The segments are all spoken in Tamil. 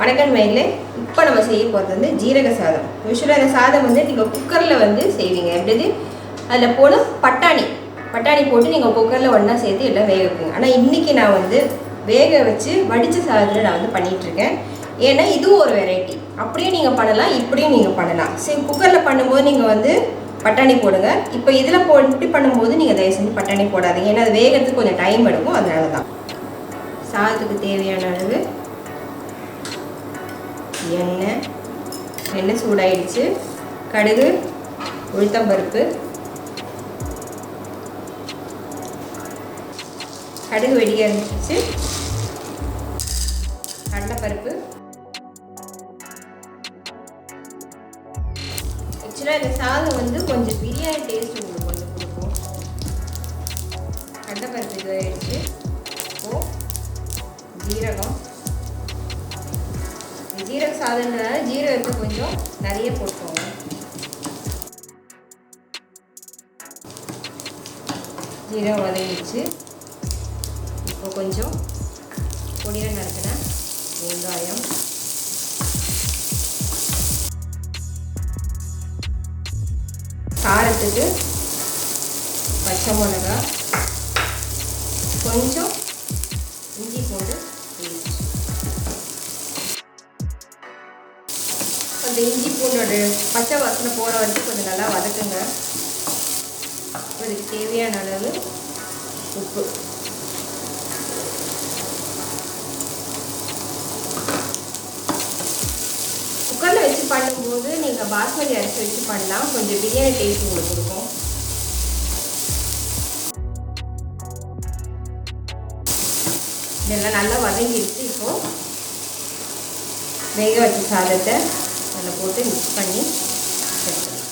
வணக்கம் மயிலே. இப்போ நம்ம செய்ய போகிறது வந்து ஜீரக சாதம். யூஸ்வலாக இந்த சாதம் வந்து நீங்கள் குக்கரில் வந்து செய்வீங்க. எப்படி அதில் போட பட்டாணி போட்டு நீங்கள் குக்கரில் ஒன்றா சேர்த்து எல்லாம் வேக வைப்பீங்க. ஆனால் இன்றைக்கி நான் வந்து வேக வச்சு வடித்த சாதத்தில் நான் வந்து பண்ணிகிட்ருக்கேன். ஏன்னா இதுவும் ஒரு வெரைட்டி. அப்படியே நீங்கள் பண்ணலாம், இப்படியும் நீங்கள் பண்ணலாம். சரி, குக்கரில் பண்ணும்போது நீங்கள் வந்து பட்டாணி போடுங்க. இப்போ இதில் இப்படி பண்ணும்போது நீங்கள் தயவு செஞ்சு பட்டாணி போடாதீங்க. ஏன்னா அது வேகிறதுக்கு கொஞ்சம் டைம் எடுக்கும். அதனால தான். சாதத்துக்கு தேவையான அளவு எண்ணெய் சூடாயிடுச்சு. கடுகு, உளுத்தம்பருப்பு, கடுகு வெடிக்க ஆரம்பிச்சிச்சு. கடலைப்பருப்பு. ஆக்சுவலாக இந்த சாதம் வந்து கொஞ்சம் பிரியாணி டேஸ்ட் உங்களுக்கு கொஞ்சம் கொடுக்கும். கடலைப்பருப்பு இது ஆயிடுச்சு. இப்போது ஜீரகம். ஜீரக சாதம்ன்றதால ஜீரகத்தை கொஞ்சம் நிறைய போட்டுக்கோங்க. ஜீரகம் வதங்கிடுச்சு. இப்போ கொஞ்சம் பொடியாக நறுக்கின வெங்காயம், காரத்துக்கு பச்சை மிளகாய், கொஞ்சம் இஞ்சி பூண்டு பேஸ்ட். அந்த இஞ்சி பூண்டோட பச்சை வாசனை போகிற வரைக்கும் கொஞ்சம் நல்லா வதக்குங்க. அதுக்கு தேவையான அளவு உப்பு. குக்கரில் வச்சு பண்ணும்போது நீங்கள் பாஸ்மதி அரிசி வச்சு பண்ணலாம். கொஞ்சம் பிரியாணி டேஸ்ட் உங்களுக்கு கொடுக்கும். இதெல்லாம் நல்லா வதங்கிடுச்சு. இப்போது வேக வச்ச சாதத்தை அதில் போட்டு மிக்ஸ் பண்ணி எடுத்துக்கலாம்.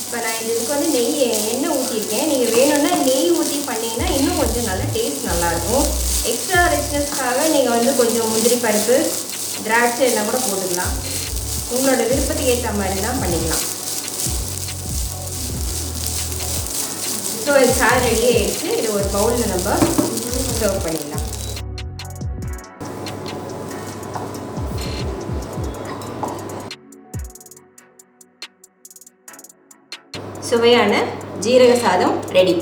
இப்போ நான் இதுக்கு வந்து எண்ணெய் ஊற்றிருக்கேன். நீங்கள் வேணும்னா நெய் ஊற்றி பண்ணிங்கன்னா இன்னும் கொஞ்சம் நல்லா டேஸ்ட் நல்லாயிருக்கும். எக்ஸ்ட்ரா ரிச்னஸ்க்காக நீங்கள் வந்து கொஞ்சம் முந்திரி பருப்பு, திராட்சை எல்லாம் கூட போட்டுக்கலாம். உங்களோட விருப்பத்துக்கு ஏற்ற மாதிரி தான் பண்ணிக்கலாம். ஸோ இது சாதம் ரெடி ஆகிடுச்சு. இது ஒரு பவுலில் நம்ம சர்வ் பண்ணிடலாம். சுவையான ஜீரக சாதம் ரெடி.